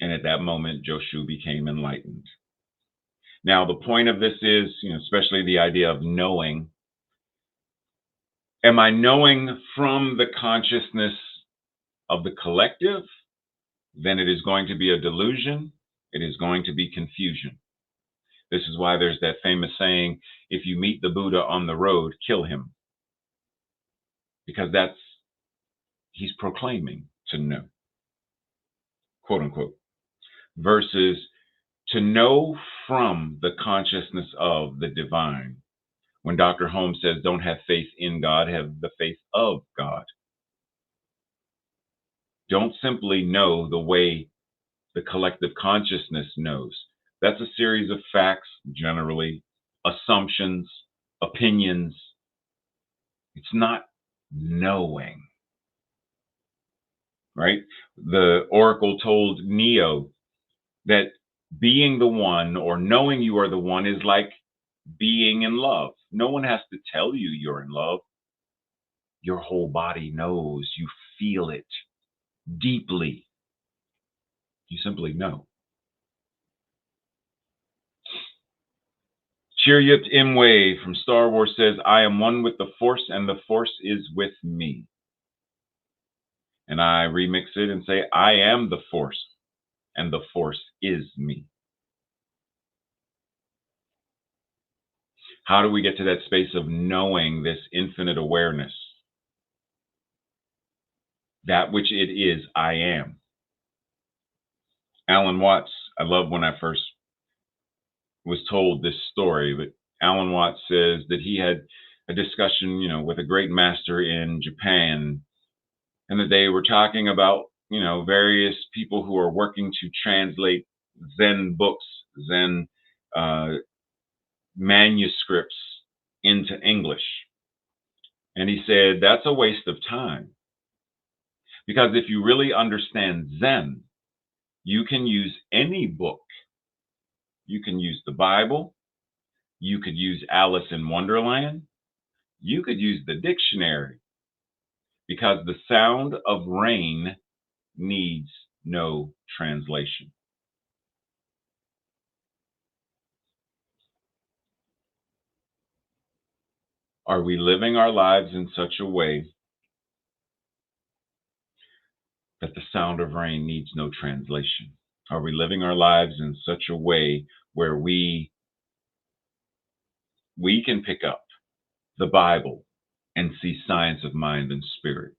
And at that moment, Joshu became enlightened. Now, the point of this is, especially the idea of knowing. Am I knowing from the consciousness of the collective? Then it is going to be a delusion. It is going to be confusion. This is why there's that famous saying, if you meet the Buddha on the road, kill him. Because he's proclaiming to know, quote unquote, versus to know from the consciousness of the divine. When Dr. Holmes says, don't have faith in God, have the faith of God. Don't simply know the way the collective consciousness knows. That's a series of facts, generally, assumptions, opinions. It's not knowing, right? The oracle told Neo that being the one or knowing you are the one is like being in love. No one has to tell you you're in love. Your whole body knows. You feel it deeply. You simply know. Cheryut Imwe from Star Wars says, I am one with the Force and the Force is with me. And I remix it and say, I am the Force and the Force is me. How do we get to that space of knowing this infinite awareness? That which it is, I am. Alan Watts, I love when I first was told this story, but Alan Watts says that he had a discussion, with a great master in Japan, and that they were talking about, various people who are working to translate Zen books, Zen manuscripts into English. And he said, that's a waste of time. Because if you really understand Zen, you can use any book. You can use the Bible. You could use Alice in Wonderland. You could use the dictionary. Because the sound of rain needs no translation. Are we living our lives in such a way that the sound of rain needs no translation? Are we living our lives in such a way where we can pick up the Bible and see science of mind and spirit.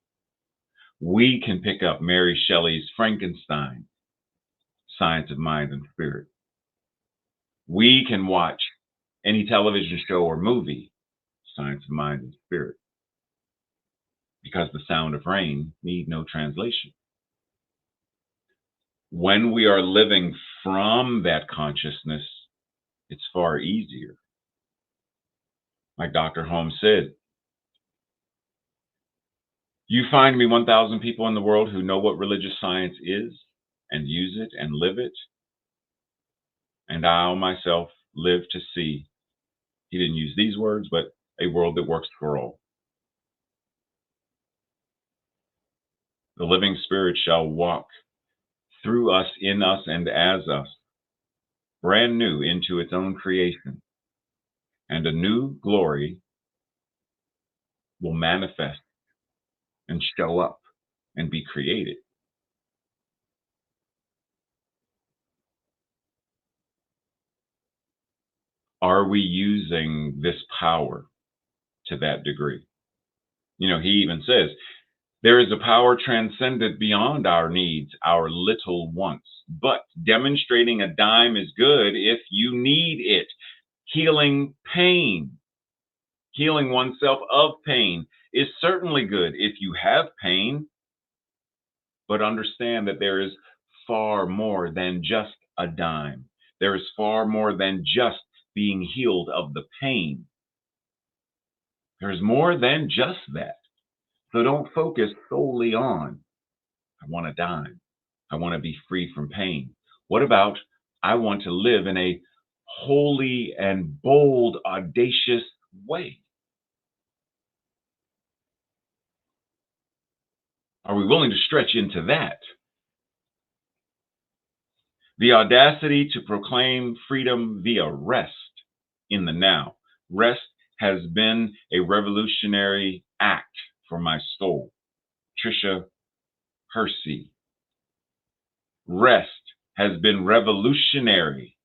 We can pick up Mary Shelley's Frankenstein, science of mind and spirit. We can watch any television show or movie, science of mind and spirit, because the sound of rain need no translation. When we are living from that consciousness, it's far easier. Like Dr. Holmes said, you find me 1,000 people in the world who know what religious science is and use it and live it, and I myself live to see, he didn't use these words, but a world that works for all. The living spirit shall walk through us, in us, and as us, brand new into its own creation, and a new glory will manifest and show up and be created. Are we using this power to that degree? You know, he even says, there is a power transcendent beyond our needs, our little wants. But demonstrating a dime is good if you need it. Healing pain, healing oneself of pain is certainly good if you have pain. But understand that there is far more than just a dime. There is far more than just being healed of the pain. There's more than just that. So don't focus solely on, I want a dime. I want to be free from pain. What about, I want to live in a holy and bold, audacious way? Are we willing to stretch into that? The audacity to proclaim freedom via rest in the now. Rest has been a revolutionary act for my soul. Trisha Hersey. Rest has been revolutionary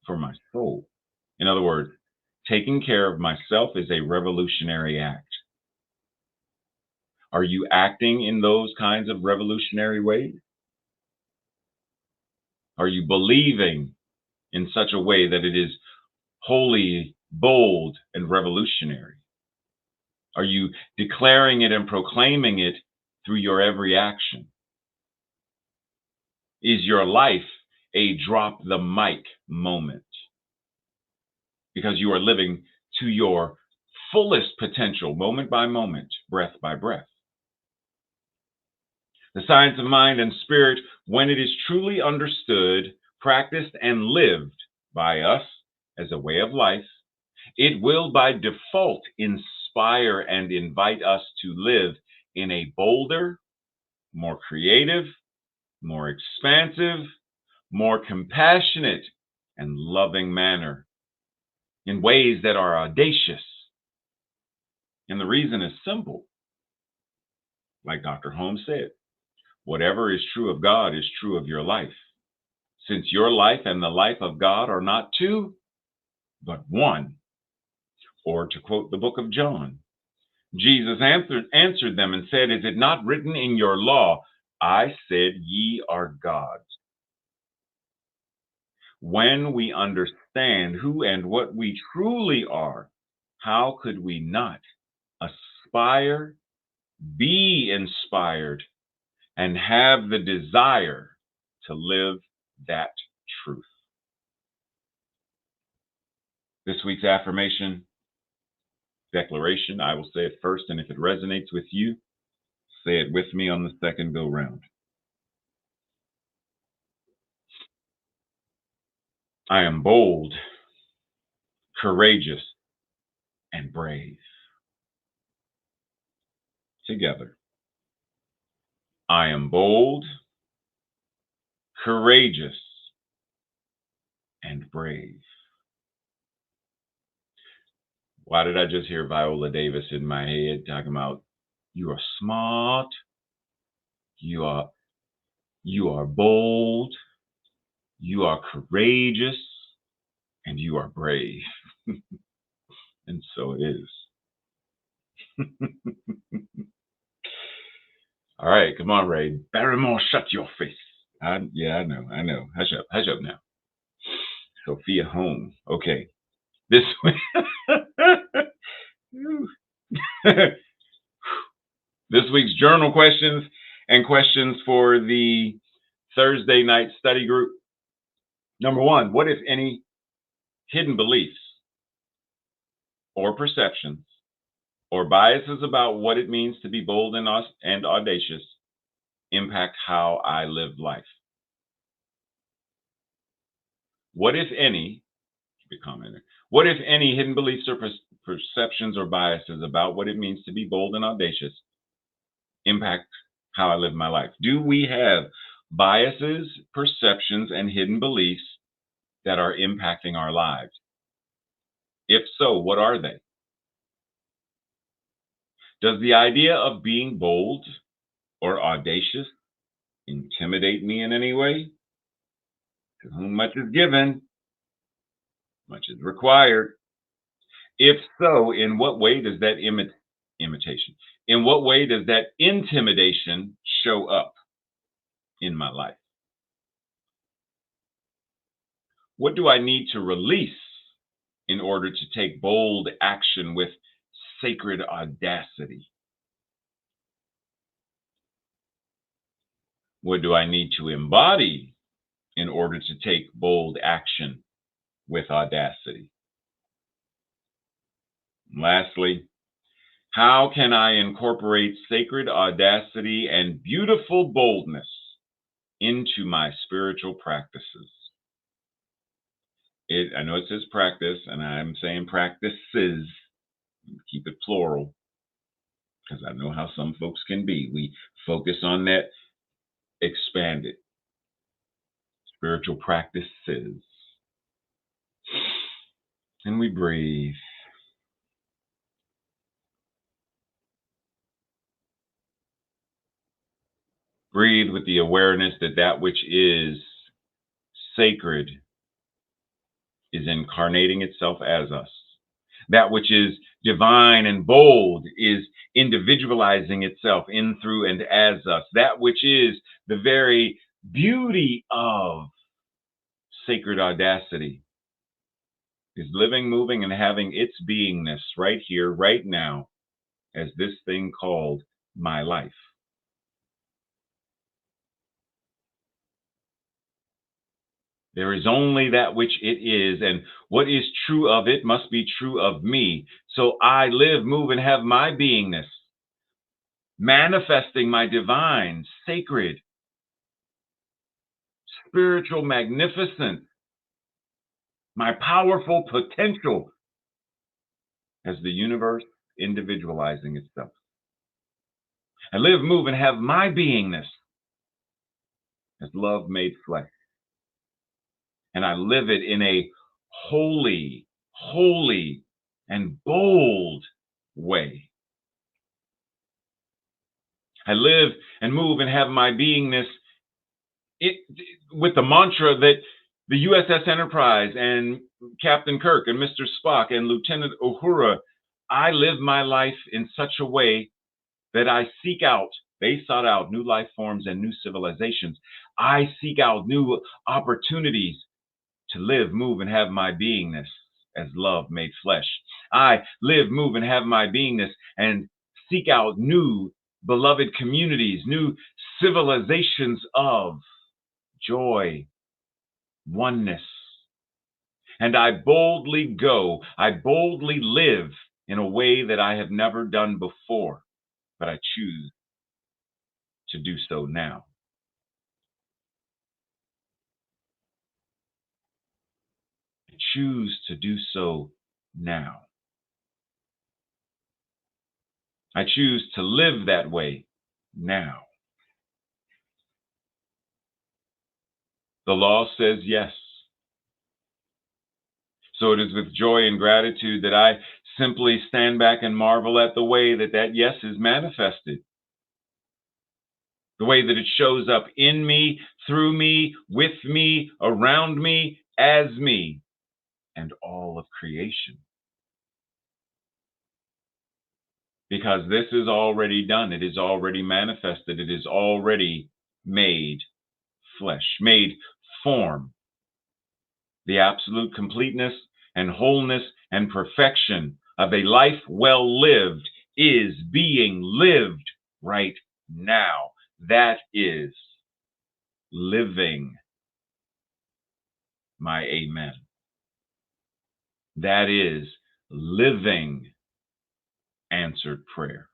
for my soul. In other words, taking care of myself is a revolutionary act. Are you acting in those kinds of revolutionary ways? Are you believing in such a way that it is holy, bold, and revolutionary? Are you declaring it and proclaiming it through your every action? Is your life a drop the mic moment? Because you are living to your fullest potential, moment by moment, breath by breath. The science of mind and spirit, when it is truly understood, practiced, and lived by us as a way of life, it will by default inspire and invite us to live in a bolder, more creative, more expansive, more compassionate, and loving manner, in ways that are audacious. And the reason is simple. Like Dr. Holmes said, whatever is true of God is true of your life. Since your life and the life of God are not two, but one. Or to quote the book of John, Jesus answered them and said, is it not written in your law, I said ye are gods? When we understand who and what we truly are, how could we not aspire, be inspired, and have the desire to live that truth? This week's affirmation, declaration, I will say it first, and if it resonates with you, say it with me on the second go round. I am bold, courageous, and brave. Together. I am bold, courageous, and brave. Why did I just hear Viola Davis in my head talking about you are smart, you are bold, you are courageous, and you are brave. And so it is. All right, come on, Ray. Barrymore, shut your face. Yeah, I know. Hush up now. Sophia home. Okay. This this week's journal questions and questions for the Thursday night study group. Number one, what, if any, hidden beliefs or perceptions or biases about what it means to be bold and audacious impact how I live life? What, if any, keep it commenting, what, if any, hidden beliefs or perceptions or biases about what it means to be bold and audacious impact how I live my life? Do we have biases, perceptions, and hidden beliefs that are impacting our lives? If so, what are they? Does the idea of being bold or audacious intimidate me in any way? To whom much is given, much is required. If so, in what way does that imitation, in what way does that intimidation show up in my life? What do I need to release in order to take bold action with sacred audacity? What do I need to embody in order to take bold action with audacity? And lastly, how can I incorporate sacred audacity and beautiful boldness into my spiritual practices? I know it says practice, and I'm saying practices. Keep it plural, because I know how some folks can be. We focus on that, expand it. Spiritual practices. And we breathe. Breathe with the awareness that that which is sacred is incarnating itself as us. That which is divine and bold is individualizing itself in, through, and as us. That which is the very beauty of sacred audacity is living, moving, and having its beingness right here, right now, as this thing called my life. There is only that which it is, and what is true of it must be true of me. So I live, move, and have my beingness, manifesting my divine, sacred, spiritual magnificence, my powerful potential as the universe individualizing itself. I live, move, and have my beingness as love made flesh. And I live it in a holy, and bold way. I live and move and have my beingness with the mantra that the USS Enterprise and Captain Kirk and Mr. Spock and Lieutenant Uhura, I live my life in such a way that they sought out new life forms and new civilizations. I seek out new opportunities to live, move, and have my beingness as love made flesh. I live, move, and have my beingness and seek out new beloved communities, new civilizations of joy, oneness. And I boldly live in a way that I have never done before, but I choose to do so now. I choose to do so now. I choose to live that way now. The law says yes. So it is with joy and gratitude that I simply stand back and marvel at the way that yes is manifested. The way that it shows up in me, through me, with me, around me, as me, and all of creation. because this is already done. It is already manifested. It is already made flesh, made form. The absolute completeness and wholeness and perfection of a life well lived is being lived right now. That is living my amen. That is living answered prayer.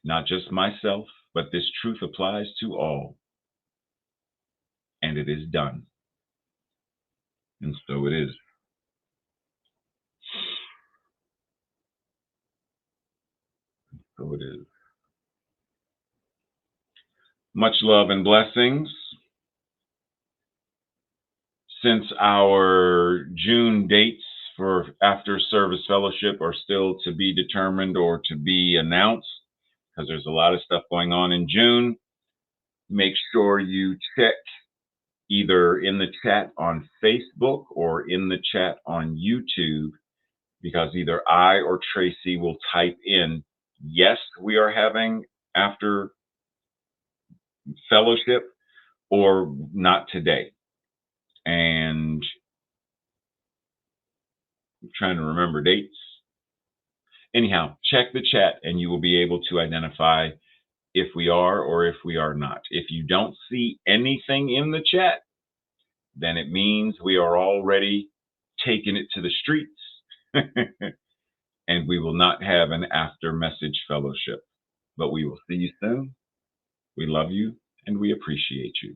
Not just myself, but this truth applies to all. And it is done. And so it is. So it is. Much love and blessings. Since our June dates for after service fellowship are still to be determined or to be announced, because there's a lot of stuff going on in June, make sure you check either in the chat on Facebook or in the chat on YouTube, because either I or Tracy will type in, yes, we are having after fellowship, or not today. And I'm trying to remember dates. Anyhow, check the chat and you will be able to identify if we are or if we are not. If you don't see anything in the chat, then it means we are already taking it to the streets and we will not have an after message fellowship. But we will see you soon. We love you and we appreciate you.